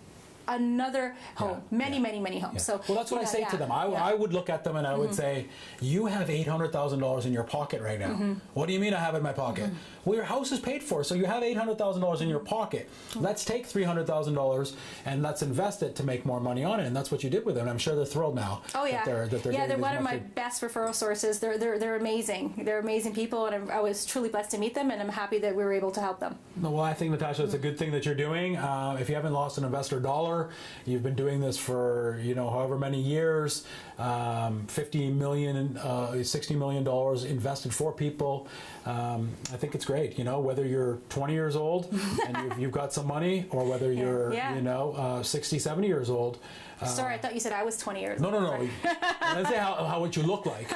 another home, many homes. So well, that's what I say to them. I would look at them and I would say, you have $800,000 in your pocket right now. What do you mean I have it in my pocket? Well, your house is paid for, so you have $800,000 in your pocket. Let's take $300,000 and let's invest it to make more money on it. And that's what you did with them. And I'm sure they're thrilled now. Oh yeah, they're one of my monthly... best referral sources. They're amazing. They're amazing people, and I was truly blessed to meet them, and I'm happy that we were able to help them. Well, I think, Natasha, it's a good thing that you're doing. If you haven't lost an investor dollar, you've been doing this for however many years. $50 million, $60 million invested for people. I think it's great. Whether you're 20 years old and you've got some money, or whether you're 60, 70 years old. Sorry, I thought you said I was 20 years old. No. I didn't say what you look like.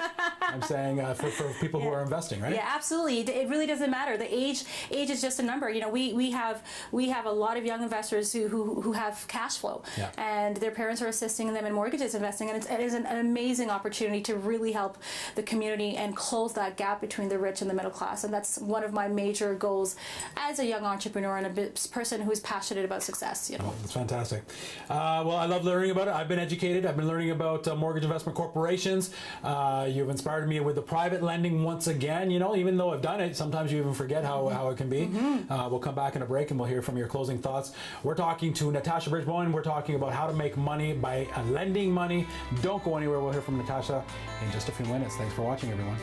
I'm saying for people who are investing, right? Yeah, absolutely. It really doesn't matter. The age is just a number. We have a lot of young investors who have cash flow, and their parents are assisting them in mortgages investing, and it is an amazing opportunity to really help the community and close that gap between the rich and the middle class. And that's one of my major goals as a young entrepreneur and a person who's passionate about success. Oh, that's fantastic. Well, I love learning about it. I've been educated. I've been learning about mortgage investment corporations. You've inspired me with the private lending once again. Even though I've done it, sometimes you even forget how it can be. We'll come back in a break and we'll hear from your closing thoughts. We're talking to Natasha Bridgebowen. We're talking about how to make money by lending money. Don't go anywhere. We'll hear from Natasha in just a few minutes. Thanks for watching, everyone.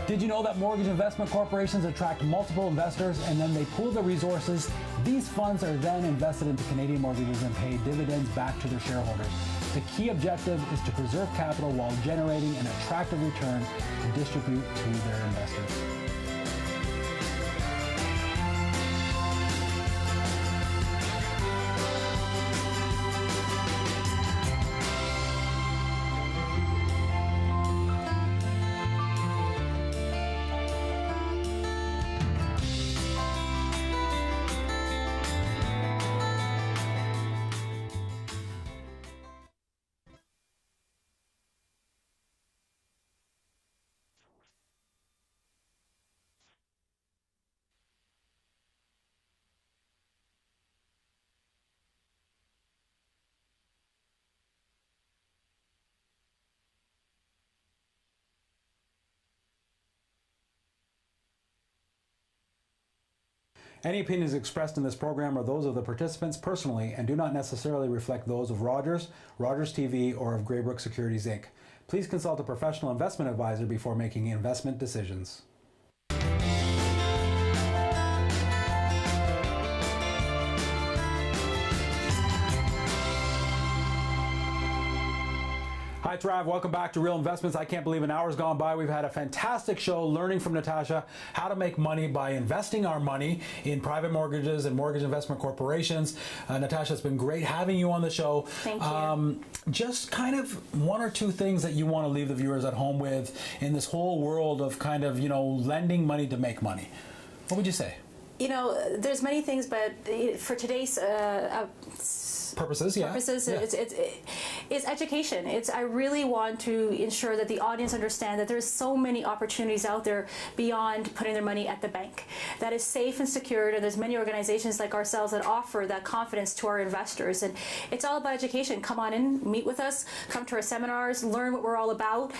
Did you know that mortgage investment corporations attract multiple investors and then they pool their resources? These funds are then invested into Canadian mortgages and pay dividends back to their shareholders. The key objective is to preserve capital while generating an attractive return to distribute to their investors. Any opinions expressed in this program are those of the participants personally and do not necessarily reflect those of Rogers, Rogers TV, or of Greybrook Securities Inc. Please consult a professional investment advisor before making investment decisions. Hi Trav, welcome back to Real Investments. I can't believe an hour's gone by. We've had a fantastic show learning from Natasha how to make money by investing our money in private mortgages and mortgage investment corporations. Natasha, it's been great having you on the show. Thank you. Just kind of one or two things that you want to leave the viewers at home with in this whole world of kind of, lending money to make money. What would you say? There's many things, but for today's purposes, yeah. Purposes, Yeah. it's education. I really want to ensure that the audience understand that there's so many opportunities out there beyond putting their money at the bank that is safe and secured, and there's many organizations like ourselves that offer that confidence to our investors. And it's all about education. Come on in, meet with us, come to our seminars, learn what we're all about.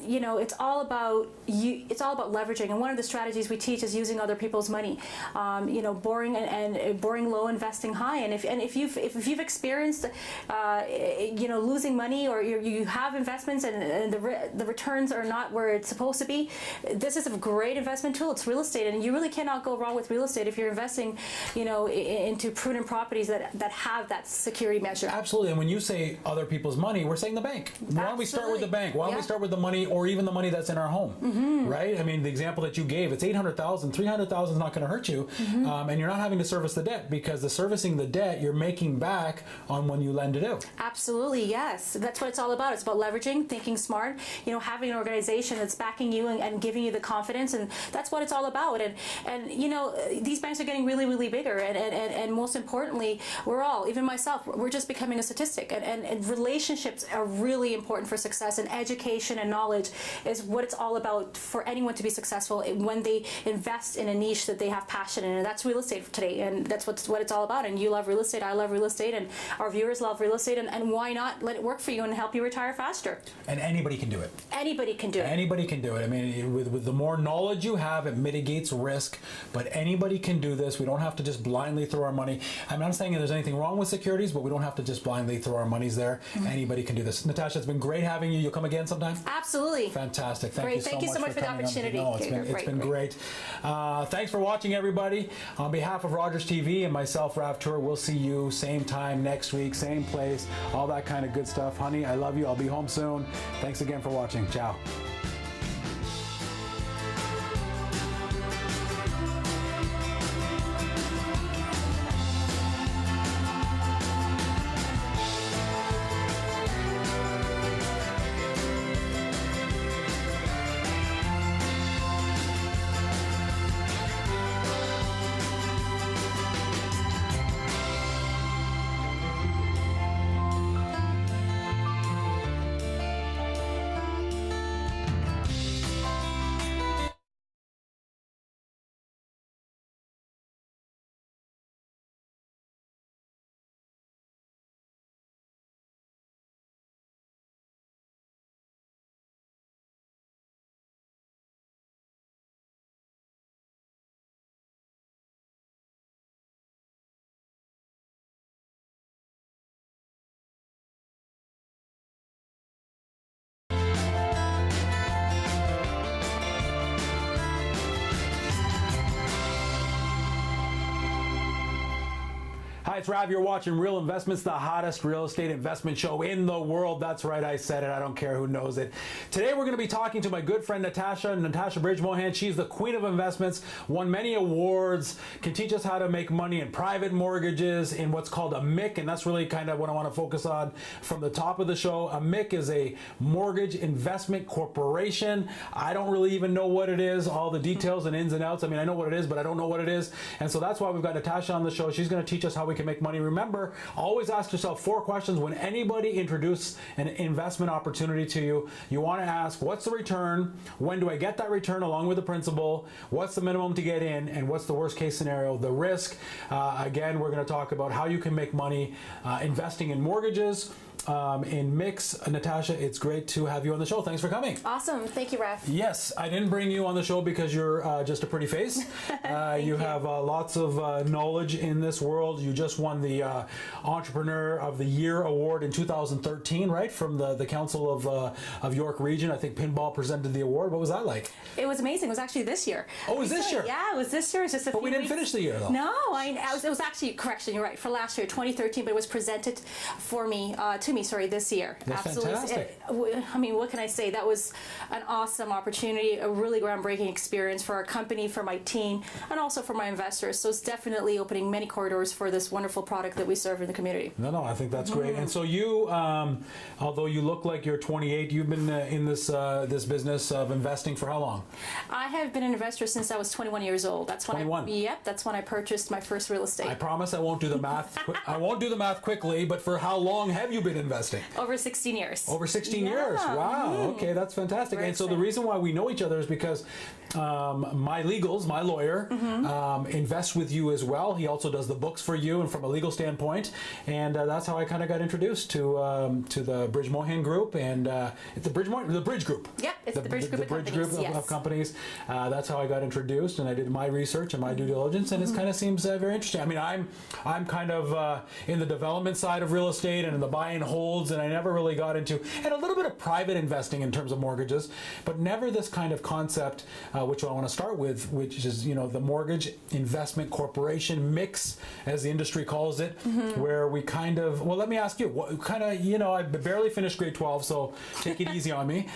You know, it's all about leveraging. And one of the strategies we teach is using other people's money. You know, borrowing and borrowing low, investing high. And if you've experienced, you know, losing money, or you have investments and the returns are not where it's supposed to be, this is a great investment tool. It's real estate, and you really cannot go wrong with real estate if you're investing, you know, into prudent properties that have that security measure. Absolutely. And when you say other people's money, we're saying the bank. Why don't we start with the bank? Why don't we start with the money, or even the money that's in our home, right? I mean, the example that you gave, it's $800,000, $300,000 is not going to hurt you, and you're not having to service the debt, because the servicing the debt you're making back on when you lend it out. Absolutely, yes. That's what it's all about. It's about leveraging, thinking smart, you know, having an organization that's backing you and giving you the confidence, and that's what it's all about. And you know, these banks are getting really, really bigger, and most importantly, we're all, even myself, we're just becoming a statistic, and relationships are really important for success, and education and knowledge is what it's all about for anyone to be successful when they invest in a niche that they have passion in, and that's real estate today, and that's what it's all about. And you love real estate, I love real estate, and our viewers love real estate, and why not let it work for you and help you retire faster? And anybody can do it. Anybody can do it. Anybody can do it. I mean, with the more knowledge you have, it mitigates risk, but anybody can do this. We don't have to just blindly throw our money. I'm not saying there's anything wrong with securities, but we don't have to just blindly throw our monies there. Anybody can do this. Natasha, it's been great having you. You'll come again sometime? Absolutely. Fantastic. Thank you so much for the opportunity. No, it's been great. Thanks for watching, everybody. On behalf of Rogers TV and myself, Rav Tour, we'll see you same time next week, same place, all that kind of good stuff. Honey, I love you. I'll be home soon. Thanks again for watching. Ciao. Hi, it's Rav. You're watching Real Investments, the hottest real estate investment show in the world. That's right, I said it. I don't care who knows it. Today we're going to be talking to my good friend Natasha Bridge-Mohan. She's the queen of investments, won many awards, can teach us how to make money in private mortgages in what's called a MIC, and that's really kind of what I want to focus on from the top of the show. A MIC is a mortgage investment corporation. I don't really even know what it is, all the details and ins and outs. I mean, I know what it is, but I don't know what it is. And so that's why we've got Natasha on the show. She's going to teach us how we can make money. Remember, always ask yourself 4 questions when anybody introduces an investment opportunity to you. You want to ask, what's the return? When do I get that return along with the principal? What's the minimum to get in? And what's the worst case scenario, the risk? Again, we're going to talk about how you can make money investing in mortgages, in MICs. Natasha, it's great to have you on the show. Thanks for coming. Awesome. Thank you, Raf. Yes, I didn't bring you on the show because you're just a pretty face. You have lots of knowledge in this world. You just won the Entrepreneur of the Year award in 2013, right? From the Council of York Region. I think Pinball presented the award. What was that like? It was amazing. It was actually this year. Oh, it was this year? Yeah, it was this year. It was just a few we didn't weeks. finish the year, though. No, it was actually, correction, you're right, for last year, 2013, but it was presented for me to to me, sorry, this year. That's fantastic. I mean, what can I say? That was an awesome opportunity, a really groundbreaking experience for our company, for my team, and also for my investors. So it's definitely opening many corridors for this wonderful product that we serve in the community. No, I think that's great. And so you, although you look like you're 28, you've been in this business of investing for how long? I have been an investor since I was 21 years old. That's when 21. Yep, that's when I purchased my first real estate. I promise I won't do the math. I won't do the math quickly, but for how long have you been investing? Over 16 years. Over 16 years. Wow. Okay, that's fantastic. Very and so the exciting. reason why we know each other is because my lawyer, invests with you as well. He also does the books for you, and from a legal standpoint, and that's how I kind of got introduced to the Bridge Mohan Group, and it's the Bridge Group. Yep, it's the Bridge Group the of Bridge companies, Group yes. of companies. That's how I got introduced, and I did my research and my due diligence, and it kind of seems very interesting. I mean, I'm kind of in the development side of real estate and in the buy and holds, and I never really got into, and a little bit of private investing in terms of mortgages, but never this kind of concept, which I want to start with, which is, the Mortgage Investment Corporation mix, as the industry calls it, where we kind of, well, let me ask you, what kind of, I barely finished grade 12, so take it easy on me.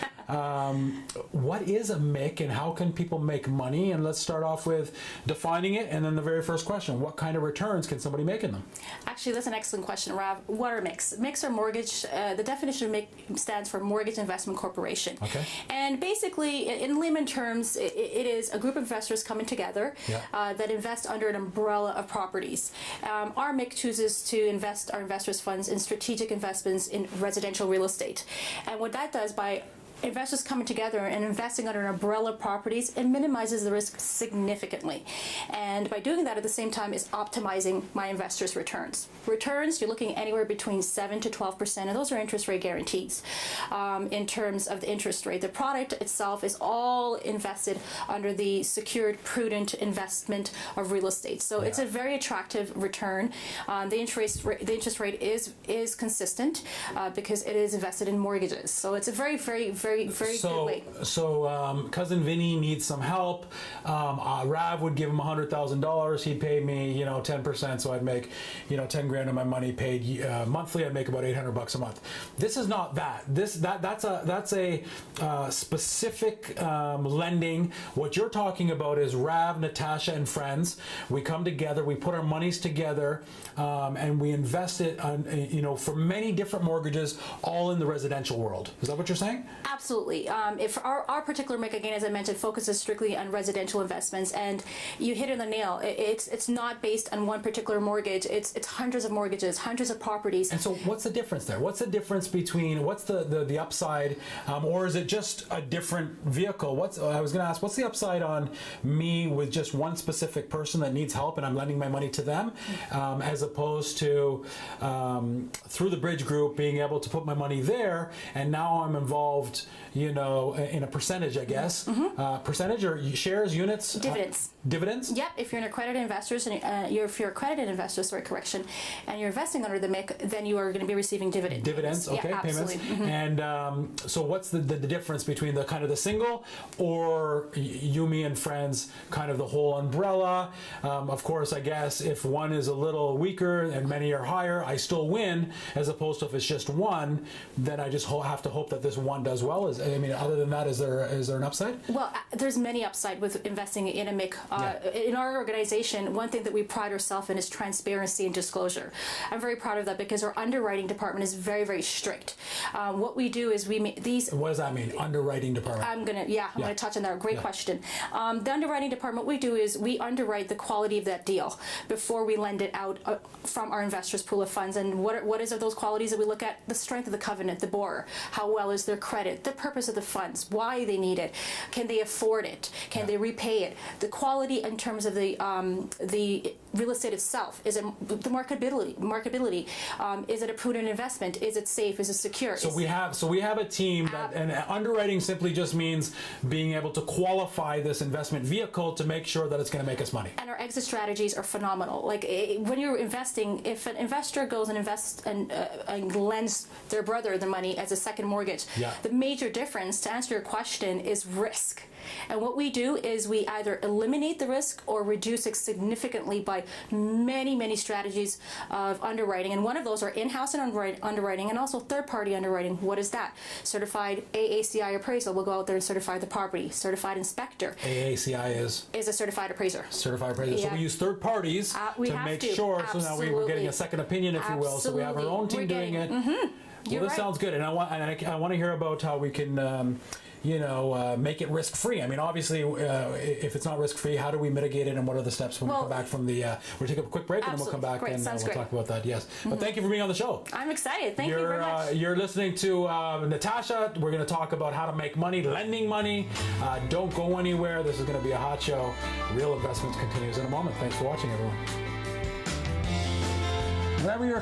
What is a MIC and how can people make money? And let's start off with defining it, and then the very first question, what kind of returns can somebody make in them? Actually, that's an excellent question, Rav. What are MICs? MICs are mortgage, the definition of MIC stands for Mortgage Investment Corporation. Okay. And basically, in layman terms, it is a group of investors coming together that invest under an umbrella of properties. Our MIC chooses to invest our investors' funds in strategic investments in residential real estate. And what that does by investors coming together and investing under an umbrella of properties, it minimizes the risk significantly. And by doing that at the same time is optimizing my investors' returns. Returns, you're looking anywhere between 7 to 12%, and those are interest rate guarantees. In terms of the interest rate, the product itself is all invested under the secured, prudent investment of real estate. So it's a very attractive return. The interest rate is consistent because it is invested in mortgages. So it's a very, very, very good way. So cousin Vinny needs some help. Rav would give him $100,000. He'd pay me, 10%. So I'd make, 10 grand of my money paid monthly. I'd make about $800 a month. This is not that. That's a specific lending. What you're talking about is Rav, Natasha, and friends. We come together. We put our monies together, and we invest it on, for many different mortgages, all in the residential world. Is that what you're saying? Absolutely. If our particular MIC, again, as I mentioned, focuses strictly on residential investments, and you hit it on the nail. It's not based on one particular mortgage. It's hundreds of mortgages, hundreds of properties. And so, what's the difference there? What's the difference between what's the upside, or is it just a different vehicle? I was going to ask, what's the upside on me with just one specific person that needs help, and I'm lending my money to them, as opposed to through the Bridge Group being able to put my money there, and now I'm involved, in a percentage, I guess. Percentage or shares, units? Dividends. Dividends? Yep. If you're an accredited investor, if you're accredited investor, and you're investing under the MIC, then you are going to be receiving dividends. Dividends, okay, yeah, payments. absolutely. And so what's the difference between the kind of the single or you, me, and friends, kind of the whole umbrella? Of course, I guess if one is a little weaker and many are higher, I still win, as opposed to if it's just one, then I just have to hope that this one does well. Other than that, is there an upside? Well, there's many upside with investing in a MIC. In our organization, one thing that we pride ourselves in is transparency and disclosure. I'm very proud of that because our underwriting department is very, very strict. What we do is we make these. What does that mean, underwriting department? I'm gonna touch on that. Great question. The underwriting department, what we do is we underwrite the quality of that deal before we lend it out from our investors' pool of funds. And what is those qualities that we look at? The strength of the covenant, the borrower, how well is their credit, the purpose of the funds, why they need it, can they afford it, can they repay it, the quality in terms of the real estate itself, is it the marketability, is it a prudent investment, is it safe, is it secure? So we have a team that, and underwriting simply just means being able to qualify this investment vehicle to make sure that it's going to make us money. And our exit strategies are phenomenal. Like when you're investing, if an investor goes and invests and lends their brother the money as a second mortgage, the major difference, to answer your question, is risk. And what we do is we either eliminate the risk or reduce it significantly by many, many strategies of underwriting. And one of those are in-house underwriting and also third-party underwriting. What is that? Certified AACI appraisal will go out there and certify the property. Certified inspector AACI is a certified appraiser. certified appraiser. So Yeah. we use third parties We to have make to. sure. So now we're getting Absolutely. a second opinion, if you will. So we have our own team Absolutely. We're doing it. You're Well, this right. sounds good, and I want to hear about how we can, make it risk free. I mean, obviously, if it's not risk free, how do we mitigate it, and what are the steps when we come back from the? We'll take a quick break, and then we'll come back Great. and Sounds we'll great. talk about that. Yes, but thank you for being on the show. I'm excited. Thank you very much. You're listening to Natasha. We're going to talk about how to make money, lending money. Don't go anywhere. This is going to be a hot show. Real Investments continues in a moment. Thanks for watching, everyone. Whenever you're